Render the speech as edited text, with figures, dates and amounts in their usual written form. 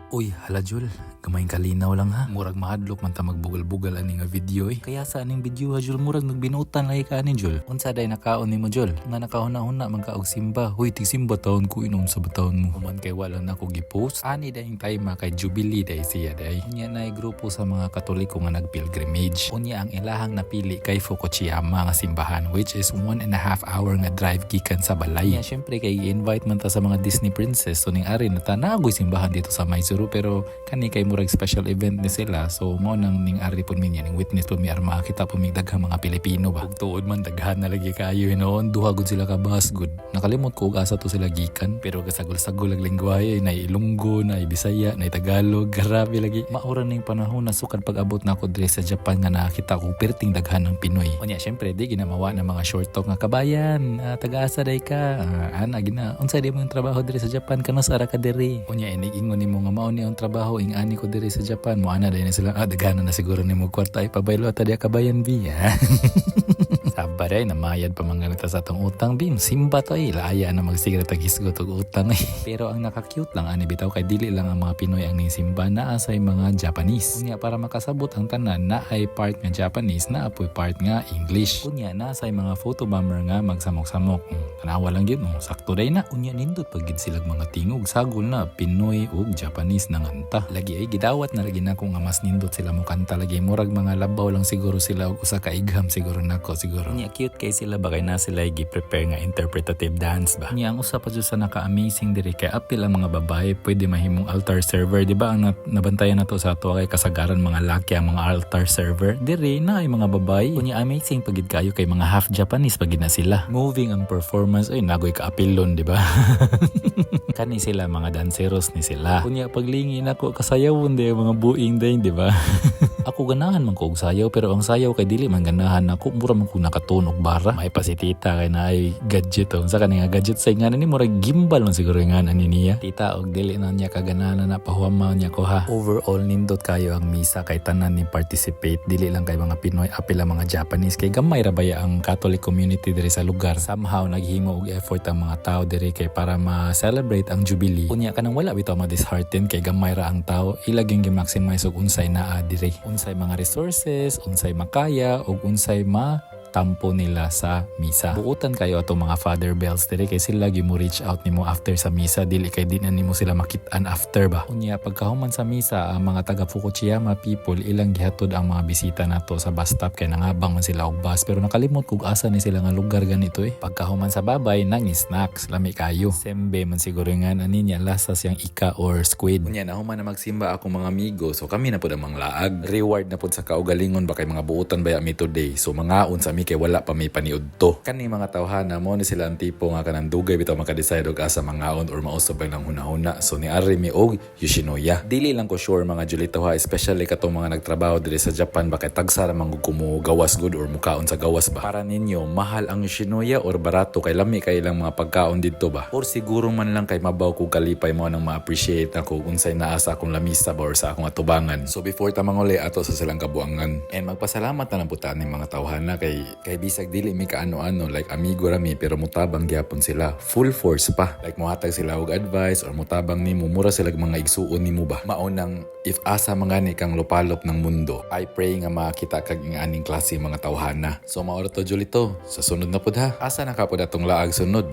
Uy, hala Jul, gamayng kalinaw lang ha. Murag mahadlok man ta magbugal-bugal ani nga video eh. Kaya sa aning video ha Jul, murag nagbinutan lagi ka ani Jul. Unsa day nakaon nimo Jul? Nga nakahuna-huna man ka og simba. Huy, tig simba taon ko inom sa bataon mo. Human kay wala na ko gi-post. Ani dayong time kay Jubilee day siya day. Unya na grupo sa mga Katoliko nga nagpilgrimage. Unya ang ilahang napili kay Fukuchiyama nga simbahan, which is 1.5 hour nga drive gikan sa balay. Unya syempre kay i-invite man ta sa mga Disney princess. So ning ari na ta nagoy simbahan dito sa Maizuru, pero kani kay murag special event ni sila, so mo nang ning ari pud min ning witness pud mi arma kita pud mig daghang mga Pilipino ba. Ug tuod man daghan na lagi kayo hinuon, duha gud sila ka bus gud. Nakalimot ko og asa to sila gikan, pero kasagol-sagol ang lengguwahe na Ilonggo, na Bisaya, na Tagalog, grabe lagi. Maura ning panahon na sukad pag-abot na ko diri sa Japan nga nakita ko perting daghan ng Pinoy. Unya syempre di ginamawa na mga short talk nga kabayan, taga-asa day ka, ana gina unsa di mo yung trabaho diri sa Japan, kanos ara ka diri. Unya inig-ingon nimo nga mao ni ang trabaho ing ani ko diri sa Japan, mo ana day na sila daghan na siguro nimo kwarta ay pabaylo ata di kabayan biya. Sabaray na mayad pa mga nagta sa atong utang bim, simba to ay laaya na magsigre tagisgot og utang eh. Pero ang naka-cute lang ani bitaw kay dili lang ang mga Pinoy ang ning simba, naa say mga Japanese. Unya para makasabot ang tanan na ay part nga Japanese, na apoy part nga English. Unya na say mga photo bomber nga magsamok-samok. Tanawa lang gyud sakto day na. Unya nindot pag gid silag mga tingog sagol na Pinoy ug Japanese nanganta. Lagi ay gidawat na lagi nako nga mas nindot sila mo kanta lagi, murag mga labaw lang siguro sila ug usa ka igham siguro nako siguro. Unya cute kay sila ba kay na sila gi-prepare nga interpretative dance ba. Unya ang usa pa jud sa naka-amazing diri kay apil ang mga babae pwede mahimong altar server, di ba? Ang nabantayan nato sa ato kay kasagaran mga laki ang mga altar server. Diri na ay mga babae. Unya amazing pagid kayo kay mga half Japanese pagid na sila. Moving ang performance ay nagoy ka apilon, di ba? Kani sila mga danseros ni sila. Unya paglingi nako kasayawon day mga buing day, di ba? Ako ganahan man ko og sayaw, pero ang sayaw kay dili man ganahan ako, mura man ko nakatunog bara. May pa si tita kay na ay gadget sa kanang gadget sa ingana ni mura gimbal man siguro ingana ni niya. Tita og dili na niya kaganahan na pahuamaw niya ko ha. Overall nindot kayo ang misa kay tanan ni participate, dili lang kay mga Pinoy, apil ang mga Japanese kay gamay ra baya ang Catholic community diri sa lugar. Somehow naghimo og effort ang mga tao diri kay para ma-celebrate ang Jubilee. Unya kanang wala bitaw ma-dishearten kay gamay ra ang tao, ilaging gi-maximize og unsay naa diri. Unsay mga resources, unsay makaya, o unsay tampo nila sa misa. Buutan kayo ato mga Father Bells diri kay sila gimo reach out nimo after sa misa, dili kay di na nimo sila makit-an after ba. Unya pagkahuman sa misa, ang mga taga Fukuchiyama people ilang gihatod ang mga bisita nato sa bus stop kay nangabang man sila og bus, pero nakalimot kung asa ni sila nga lugar ganito eh. Pagkahuman sa babay nang snacks lami kayo. Sembe man siguro nga ani niya lasas yang ika or squid. Unya nahuman na magsimba akong mga amigo, so kami na pud ang manglaag. Reward na pud sa kaugalingon ba kay mga buutan baya mi today. So mangaon sa kay wala pa may paniud to. Kani mga tawhana mo ni sila ang tipo nga kanang dugay bitaw makadecide og asa mangaon or mausab lang hunahuna. So ni ari mi og Yoshinoya. Dili lang ko sure mga Julito ha, especially katong mga nagtrabaho diri sa Japan ba kay tagsara man kumo gawas good or mukaon sa gawas ba. Para ninyo mahal ang Yoshinoya or barato kay lami kay lang mga pagkaon didto ba? Or siguro man lang kay mabaw ko kalipay mo nang ma-appreciate ako unsay naa sa akong lamisa ba or sa akong atubangan. So before ta manguli ato sa silang kabuangan. And magpasalamat na lang puta ni mga tawhana kay bisag dili mi kaano-ano like amigo rami, pero mutabang gyapon sila, full force pa, like mohatag sila og advice or mutabang nimo, mura sila mga igsuon nimo ba. Maunang if asa mangani kang lupalop ng mundo, I pray nga makita kag ing aning klase mga tawhana. So maoro to Julito, sa sunod na pud ha, asa na ka pud atong laag sunod.